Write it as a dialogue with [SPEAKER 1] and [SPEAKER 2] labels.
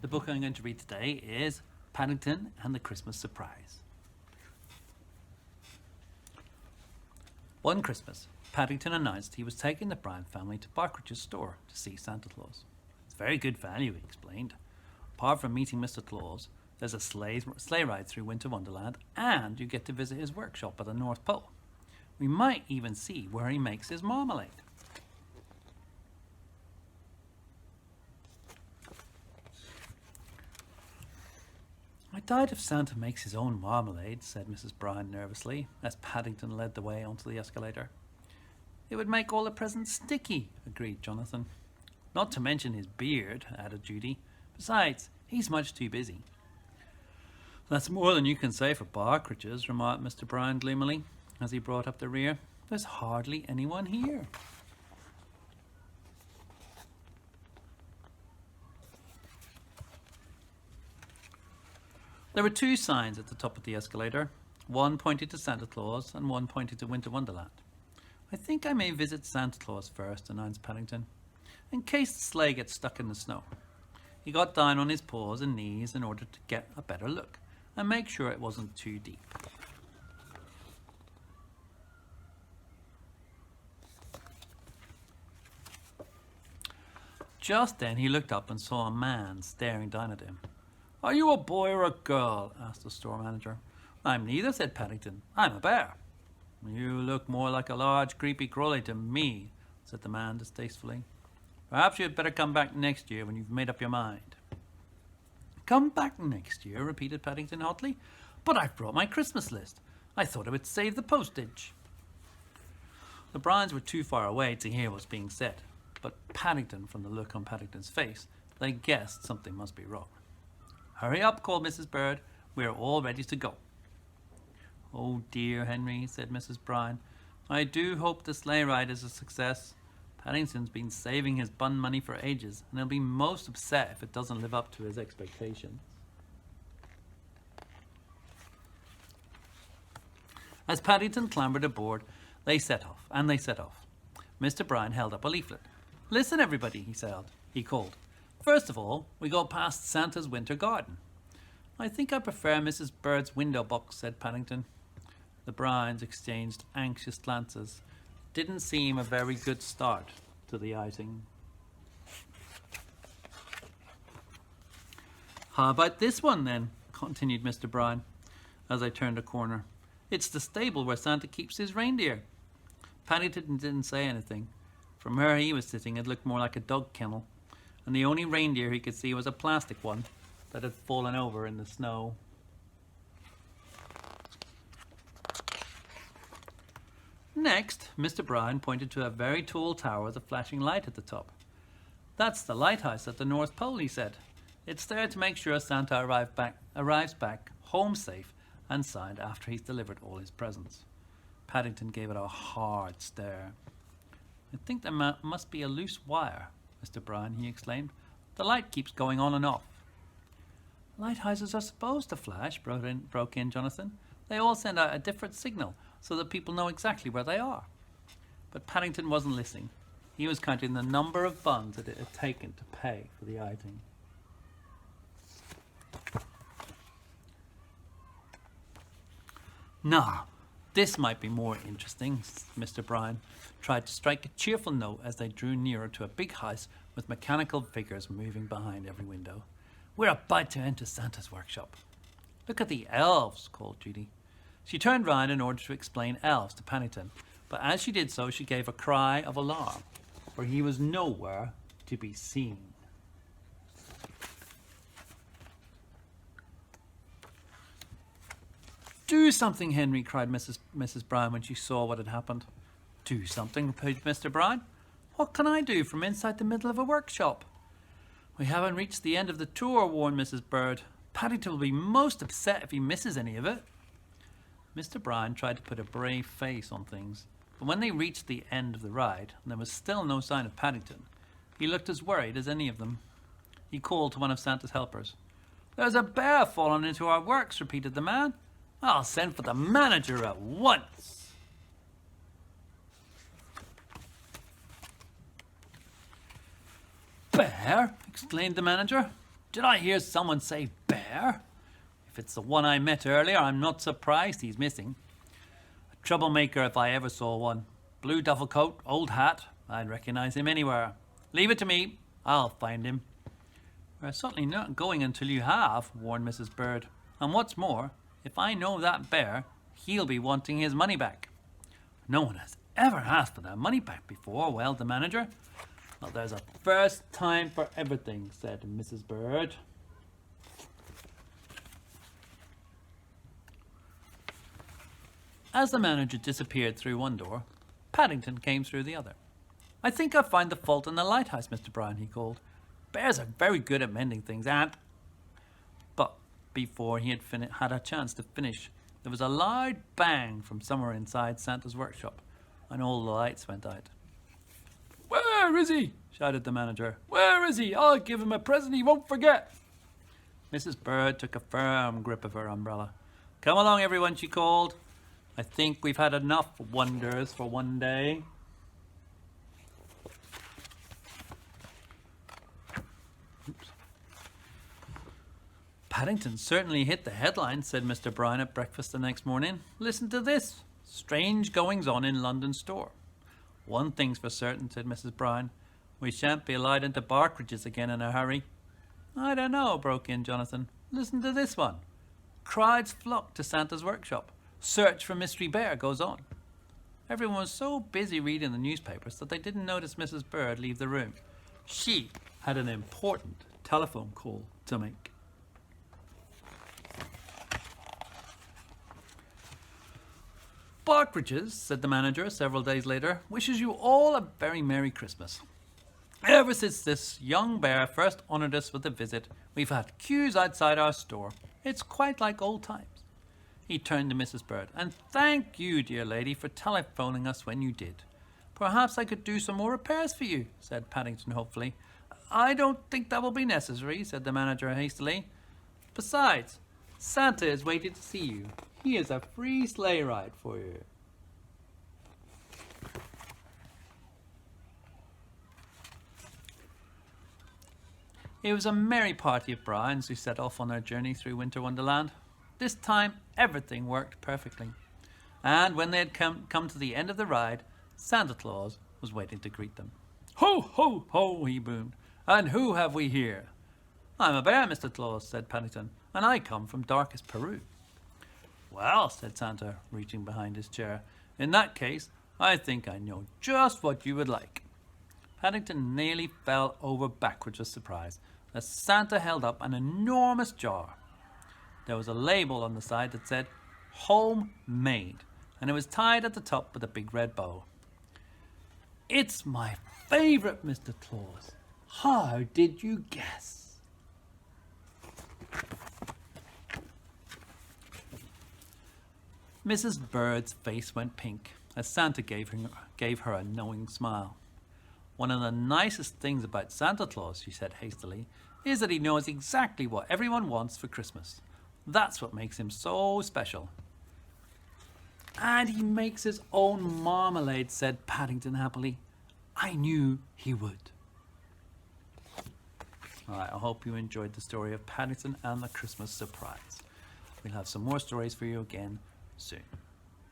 [SPEAKER 1] The book I'm going to read today is Paddington and the Christmas Surprise. One Christmas, Paddington announced he was taking the Brown family to Barkridge's store to see Santa Claus. It's very good value, he explained. Apart from meeting Mr. Claus, there's a sleigh ride through Winter Wonderland, and you get to visit his workshop at the North Pole. We might even see where he makes his marmalade. I doubt if Santa makes his own marmalade, said Mrs. Brown nervously, as Paddington led the way onto the escalator. It would make all the presents sticky, agreed Jonathan. Not to mention his beard, added Judy. Besides, he's much too busy. That's more than you can say for Barkridge's, remarked Mr. Brown gloomily, as he brought up the rear. There's hardly anyone here. There were two signs at the top of the escalator. One pointed to Santa Claus and one pointed to Winter Wonderland. I think I may visit Santa Claus first, announced Paddington, in case the sleigh gets stuck in the snow. He got down on his paws and knees in order to get a better look and make sure it wasn't too deep. Just then he looked up and saw a man staring down at him. Are you a boy or a girl? Asked the store manager. I'm neither, said Paddington. I'm a bear. You look more like a large creepy crawly to me, said the man distastefully. Perhaps you'd better come back next year when you've made up your mind. Come back next year, repeated Paddington hotly. But I've brought my Christmas list. I thought it would save the postage. The Browns were too far away to hear what was being said, but Paddington, from the look on Paddington's face, they guessed something must be wrong. Hurry up, called Mrs. Bird. We're all ready to go. Oh dear, Henry, said Mrs. Brown. I do hope the sleigh ride is a success. Paddington's been saving his bun money for ages, and he'll be most upset if it doesn't live up to his expectations. As Paddington clambered aboard, they set off. Mr. Brown held up a leaflet. Listen, everybody, he called. First of all, we go past Santa's winter garden. I think I prefer Mrs. Bird's window box, said Paddington. The Browns exchanged anxious glances. Didn't seem a very good start to the outing. How about this one then? Continued Mr. Brown, as I turned a corner. It's the stable where Santa keeps his reindeer. Paddington didn't say anything. From where he was sitting, it looked more like a dog kennel, and the only reindeer he could see was a plastic one that had fallen over in the snow. Next, Mr. Brown pointed to a very tall tower with a flashing light at the top. That's the lighthouse at the North Pole, he said. It's there to make sure Santa arrives back home safe and sound after he's delivered all his presents. Paddington gave it a hard stare. I think there must be a loose wire, Mr. Brown, he exclaimed. The light keeps going on and off. Lighthouses are supposed to flash, broke in Jonathan. They all send out a different signal so that people know exactly where they are. But Paddington wasn't listening. He was counting the number of buns that it had taken to pay for the outing. Now, this might be more interesting, Mr. Brown tried to strike a cheerful note as they drew nearer to a big house with mechanical figures moving behind every window. We're about to enter Santa's workshop. Look at the elves, called Judy. She turned round in order to explain elves to Paddington, but as she did so, she gave a cry of alarm, for he was nowhere to be seen. Do something, Henry, cried Mrs. Brown when she saw what had happened. Do something, repeated Mr. Brown. What can I do from inside the middle of a workshop? We haven't reached the end of the tour, warned Mrs. Bird. Paddington will be most upset if he misses any of it. Mr. Brown tried to put a brave face on things, but when they reached the end of the ride and there was still no sign of Paddington, he looked as worried as any of them. He called to one of Santa's helpers. There's a bear fallen into our works, repeated the man. I'll send for the manager at once. Bear? Exclaimed the manager. Did I hear someone say bear? If it's the one I met earlier, I'm not surprised he's missing. A troublemaker if I ever saw one. Blue duffel coat, old hat. I'd recognize him anywhere. Leave it to me. I'll find him. We're certainly not going until you have, warned Mrs. Bird. And what's more, if I know that bear, he'll be wanting his money back. No one has ever asked for their money back before, wailed the manager. Well, there's a first time for everything, said Mrs. Bird. As the manager disappeared through one door, Paddington came through the other. I think I'll find the fault in the lighthouse, Mr. Brown, he called. Bears are very good at mending things, and... But before he had a chance to finish, there was a loud bang from somewhere inside Santa's workshop, and all the lights went out. "Where is he?" shouted the manager. "Where is he? I'll give him a present he won't forget." Mrs. Bird took a firm grip of her umbrella. "Come along, everyone," she called. "I think we've had enough wonders for one day." "Paddington certainly hit the headlines," said Mr. Brown at breakfast the next morning. "Listen to this. Strange goings-on in London store." "One thing's for certain," said Mrs. Brown. "We shan't be allowed into Barkridges again in a hurry." "I don't know," broke in Jonathan. "Listen to this one. Crowds flock to Santa's workshop. Search for mystery bear goes on." Everyone was so busy reading the newspapers that they didn't notice Mrs. Bird leave the room. She had an important telephone call to make. "Barkridges," said the manager several days later, "wishes you all a very Merry Christmas. Ever since this young bear first honoured us with a visit, we've had queues outside our store. It's quite like old times." He turned to Mrs. Bird. "And thank you, dear lady, for telephoning us when you did. Perhaps I could do some more repairs for you," said Paddington hopefully. "I don't think that will be necessary," said the manager hastily. "Besides, Santa is waiting to see you. He has a free sleigh ride for you." It was a merry party of Browns who set off on their journey through Winter Wonderland. This time, everything worked perfectly. And when they had come to the end of the ride, Santa Claus was waiting to greet them. "Ho, ho, ho," he boomed. "And who have we here?" "I'm a bear, Mr. Claus," said Paddington, "and I come from darkest Peru." "Well," said Santa, reaching behind his chair, "in that case, I think I know just what you would like." Paddington nearly fell over backwards with surprise as Santa held up an enormous jar. There was a label on the side that said, "Homemade," and it was tied at the top with a big red bow. "It's my favourite, Mr. Claus. How did you guess?" Mrs. Bird's face went pink as Santa gave her a knowing smile. "One of the nicest things about Santa Claus," she said hastily, "is that he knows exactly what everyone wants for Christmas. That's what makes him so special." "And he makes his own marmalade," said Paddington happily. "I knew he would." All right, I hope you enjoyed the story of Paddington and the Christmas Surprise. We'll have some more stories for you again soon.